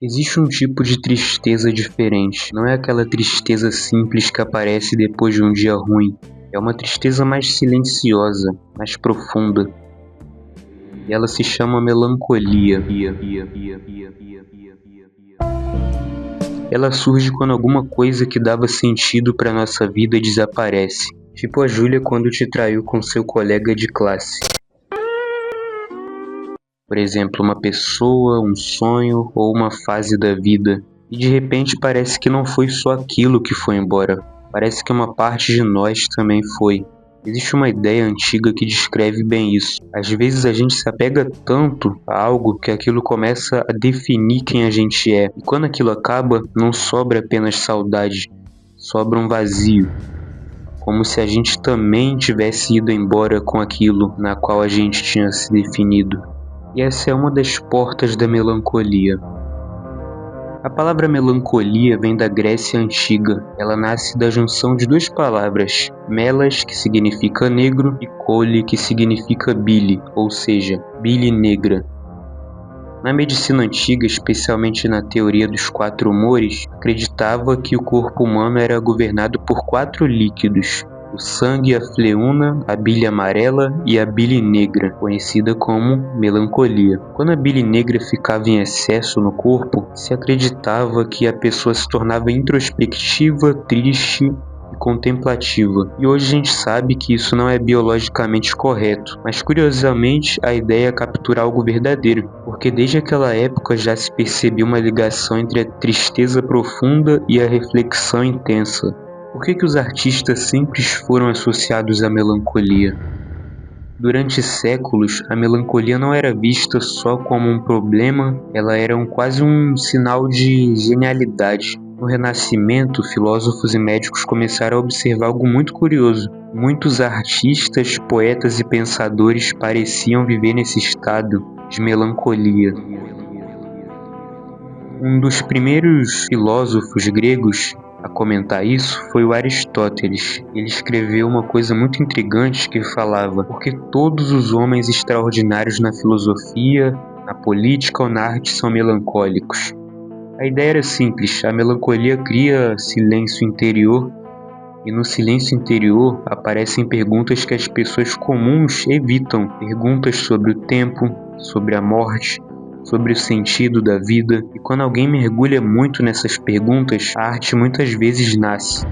Existe um tipo de tristeza diferente. Não é aquela tristeza simples que aparece depois de um dia ruim. É uma tristeza mais silenciosa, mais profunda. E ela se chama melancolia. Ela surge quando alguma coisa que dava sentido para nossa vida desaparece. Tipo a Júlia quando te traiu com seu colega de classe. Por exemplo, uma pessoa, um sonho ou uma fase da vida. E de repente parece que não foi só aquilo que foi embora. Parece que uma parte de nós também foi. Existe uma ideia antiga que descreve bem isso. Às vezes a gente se apega tanto a algo que aquilo começa a definir quem a gente é. E quando aquilo acaba, não sobra apenas saudade, sobra um vazio. Como se a gente também tivesse ido embora com aquilo na qual a gente tinha se definido. E essa é uma das portas da melancolia. A palavra melancolia vem da Grécia Antiga. Ela nasce da junção de duas palavras, melas, que significa negro, e cole, que significa bile, ou seja, bile negra. Na medicina antiga, especialmente na teoria dos quatro humores, acreditava que o corpo humano era governado por quatro líquidos: o sangue, a fleúna, a bile amarela e a bile negra, conhecida como melancolia. Quando a bile negra ficava em excesso no corpo, se acreditava que a pessoa se tornava introspectiva, triste e contemplativa. E hoje a gente sabe que isso não é biologicamente correto, mas curiosamente a ideia é capturar algo verdadeiro, porque desde aquela época já se percebia uma ligação entre a tristeza profunda e a reflexão intensa. Por que os artistas sempre foram associados à melancolia? Durante séculos, a melancolia não era vista só como um problema, ela era quase um sinal de genialidade. No Renascimento, filósofos e médicos começaram a observar algo muito curioso. Muitos artistas, poetas e pensadores pareciam viver nesse estado de melancolia. Um dos primeiros filósofos gregos a comentar isso foi o Aristóteles. Ele escreveu uma coisa muito intrigante que falava: porque todos os homens extraordinários na filosofia, na política ou na arte são melancólicos. A ideia era simples: a melancolia cria silêncio interior, e no silêncio interior aparecem perguntas que as pessoas comuns evitam. Perguntas sobre o tempo, sobre a morte, sobre o sentido da vida. E quando alguém mergulha muito nessas perguntas, a arte muitas vezes nasce.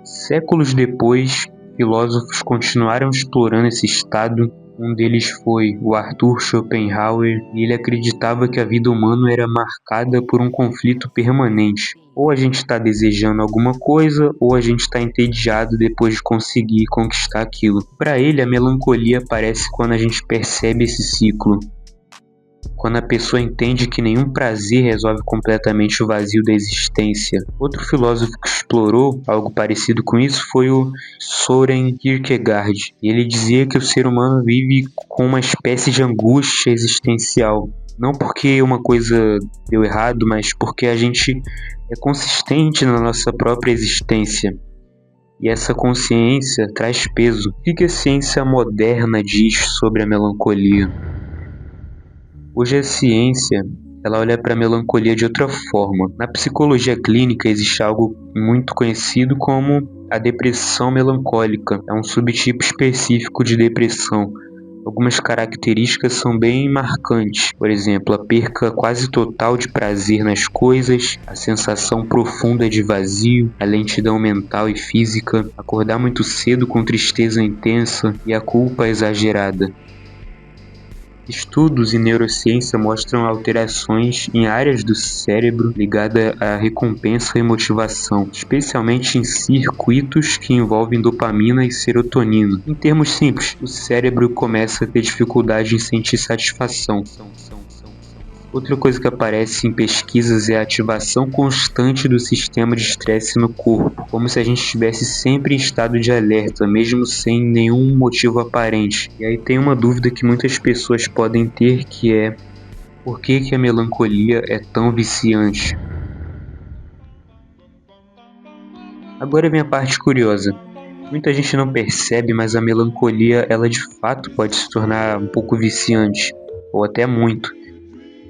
Séculos depois, filósofos continuaram explorando esse estado. Um deles foi o Arthur Schopenhauer, e ele acreditava que a vida humana era marcada por um conflito permanente. Ou a gente está desejando alguma coisa, ou a gente está entediado depois de conseguir conquistar aquilo. Para ele, a melancolia aparece quando a gente percebe esse ciclo. Quando a pessoa entende que nenhum prazer resolve completamente o vazio da existência. Outro filósofo que explorou algo parecido com isso foi o Søren Kierkegaard. Ele dizia que o ser humano vive com uma espécie de angústia existencial. Não porque uma coisa deu errado, mas porque a gente é consistente na nossa própria existência. E essa consciência traz peso. O que a ciência moderna diz sobre a melancolia? Hoje a ciência, ela olha para a melancolia de outra forma. Na psicologia clínica existe algo muito conhecido como a depressão melancólica. É um subtipo específico de depressão. Algumas características são bem marcantes. Por exemplo, a perca quase total de prazer nas coisas, a sensação profunda de vazio, a lentidão mental e física, acordar muito cedo com tristeza intensa e a culpa exagerada. Estudos em neurociência mostram alterações em áreas do cérebro ligadas à recompensa e motivação, especialmente em circuitos que envolvem dopamina e serotonina. Em termos simples, o cérebro começa a ter dificuldade em sentir satisfação. Outra coisa que aparece em pesquisas é a ativação constante do sistema de estresse no corpo, como se a gente estivesse sempre em estado de alerta, mesmo sem nenhum motivo aparente. E aí tem uma dúvida que muitas pessoas podem ter, que é: por que a melancolia é tão viciante? Agora vem a parte curiosa. Muita gente não percebe, mas a melancolia, ela de fato pode se tornar um pouco viciante, ou até muito.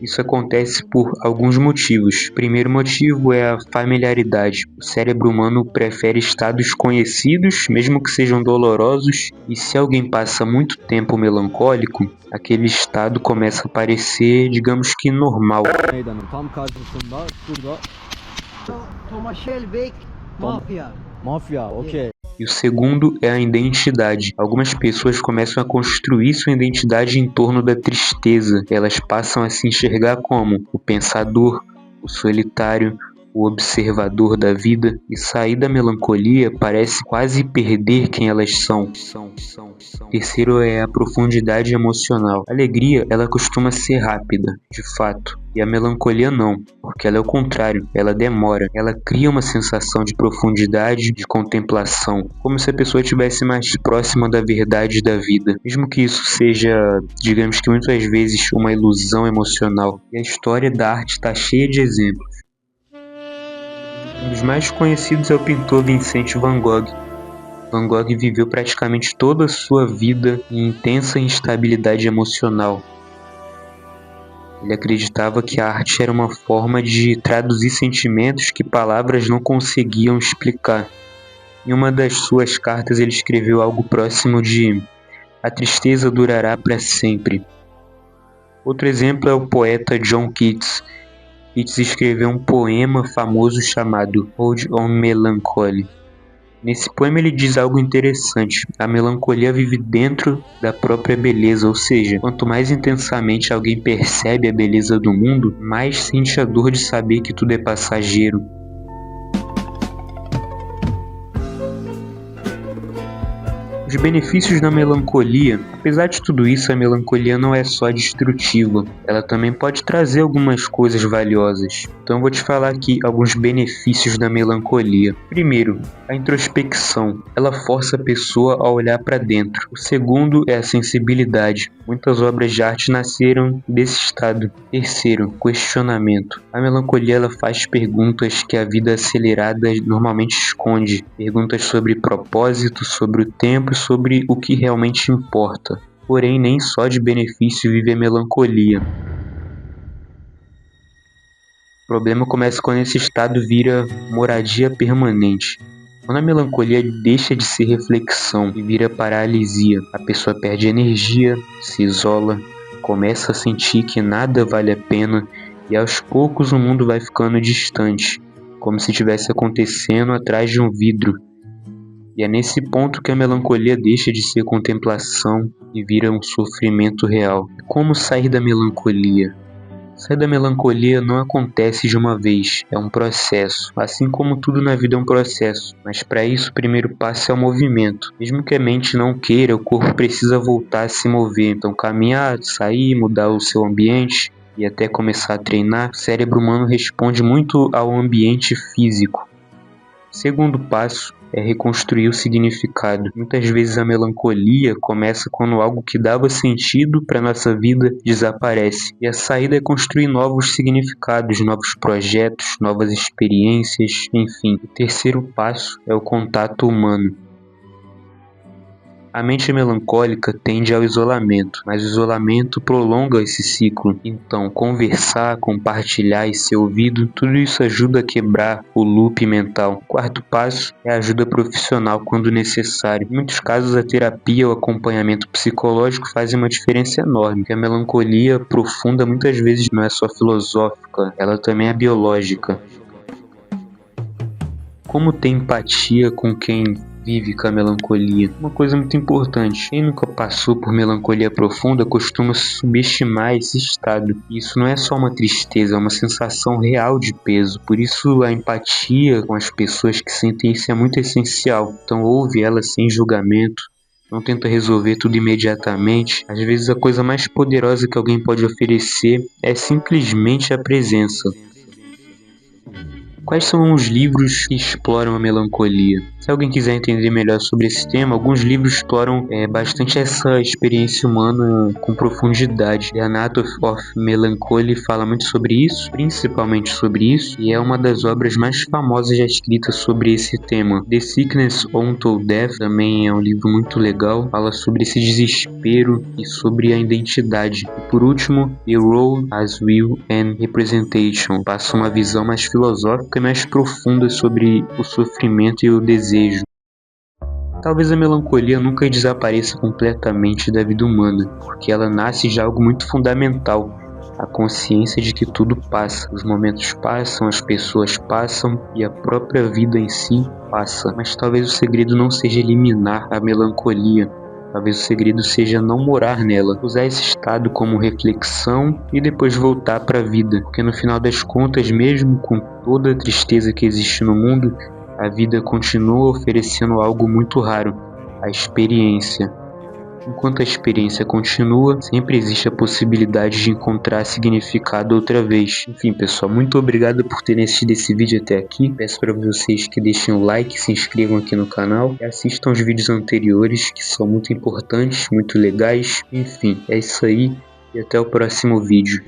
Isso acontece por alguns motivos. O primeiro motivo é a familiaridade. O cérebro humano prefere estados conhecidos, mesmo que sejam dolorosos, e se alguém passa muito tempo melancólico, aquele estado começa a parecer, digamos que normal. Meydanın tam karşısında burada Tomaşelbek Mafya. mafya, ok. E o segundo é a identidade. Algumas pessoas começam a construir sua identidade em torno da tristeza. Elas passam a se enxergar como o pensador, o solitário, o observador da vida, e sair da melancolia parece quase perder quem elas são. Terceiro é a profundidade emocional. A alegria, ela costuma ser rápida, de fato, e a melancolia não, porque ela é o contrário, ela demora. Ela cria uma sensação de profundidade, de contemplação, como se a pessoa estivesse mais próxima da verdade da vida, mesmo que isso seja, digamos que muitas vezes, uma ilusão emocional. E a história da arte está cheia de exemplos. Um dos mais conhecidos é o pintor Vincent van Gogh. Van Gogh viveu praticamente toda a sua vida em intensa instabilidade emocional. Ele acreditava que a arte era uma forma de traduzir sentimentos que palavras não conseguiam explicar. Em uma das suas cartas ele escreveu algo próximo de "A tristeza durará para sempre". Outro exemplo é o poeta John Keats. Keats escreveu um poema famoso chamado Ode on Melancholy. Nesse poema ele diz algo interessante: a melancolia vive dentro da própria beleza, ou seja, quanto mais intensamente alguém percebe a beleza do mundo, mais sente a dor de saber que tudo é passageiro. Os benefícios da melancolia. Apesar de tudo isso, a melancolia não é só destrutiva, ela também pode trazer algumas coisas valiosas. Então eu vou te falar aqui alguns benefícios da melancolia. Primeiro, a introspecção. Ela força a pessoa a olhar para dentro. O segundo é a sensibilidade. Muitas obras de arte nasceram desse estado. Terceiro, questionamento. A melancolia ela faz perguntas que a vida acelerada normalmente esconde. Perguntas sobre propósito, sobre o tempo e sobre o que realmente importa. Porém, nem só de benefício vive a melancolia. O problema começa quando esse estado vira moradia permanente. Quando a melancolia deixa de ser reflexão e vira paralisia, a pessoa perde energia, se isola, começa a sentir que nada vale a pena e aos poucos o mundo vai ficando distante, como se estivesse acontecendo atrás de um vidro. E é nesse ponto que a melancolia deixa de ser contemplação e vira um sofrimento real. Como sair da melancolia? Sair da melancolia não acontece de uma vez, é um processo. Assim como tudo na vida é um processo. Mas para isso o primeiro passo é o movimento. Mesmo que a mente não queira, o corpo precisa voltar a se mover. Então caminhar, sair, mudar o seu ambiente e até começar a treinar, o cérebro humano responde muito ao ambiente físico. O segundo passo é reconstruir o significado. Muitas vezes a melancolia começa quando algo que dava sentido para nossa vida desaparece. E a saída é construir novos significados, novos projetos, novas experiências, enfim. O terceiro passo é o contato humano. A mente melancólica tende ao isolamento, mas o isolamento prolonga esse ciclo. Então, conversar, compartilhar e ser ouvido, tudo isso ajuda a quebrar o loop mental. O quarto passo é a ajuda profissional quando necessário. Em muitos casos, a terapia ou acompanhamento psicológico fazem uma diferença enorme, porque a melancolia profunda muitas vezes não é só filosófica, ela também é biológica. Como ter empatia com quem vive com a melancolia? Uma coisa muito importante: quem nunca passou por melancolia profunda costuma subestimar esse estado. Isso não é só uma tristeza, é uma sensação real de peso. Por isso a empatia com as pessoas que sentem isso é muito essencial. Então ouve elas sem julgamento. Não tenta resolver tudo imediatamente. Às vezes a coisa mais poderosa que alguém pode oferecer é simplesmente a presença. Quais são os livros que exploram a melancolia? Se alguém quiser entender melhor sobre esse tema, alguns livros exploram bastante essa experiência humana com profundidade. The Anatomy of Melancholy fala muito sobre isso, principalmente sobre isso, e é uma das obras mais famosas já escritas sobre esse tema. The Sickness Unto Death também é um livro muito legal, fala sobre esse desespero e sobre a identidade. E por último, The Role as Will and Representation passa uma visão mais filosófica e mais profunda sobre o sofrimento e o desejo. Talvez a melancolia nunca desapareça completamente da vida humana, porque ela nasce de algo muito fundamental, a consciência de que tudo passa, os momentos passam, as pessoas passam e a própria vida em si passa. Mas talvez o segredo não seja eliminar a melancolia, talvez o segredo seja não morar nela, usar esse estado como reflexão e depois voltar para a vida, porque no final das contas, mesmo com toda a tristeza que existe no mundo, a vida continua oferecendo algo muito raro, a experiência. Enquanto a experiência continua, sempre existe a possibilidade de encontrar significado outra vez. Enfim, pessoal, muito obrigado por terem assistido esse vídeo até aqui. Peço para vocês que deixem o like, se inscrevam aqui no canal e assistam os vídeos anteriores, que são muito importantes, muito legais. Enfim, é isso aí e até o próximo vídeo.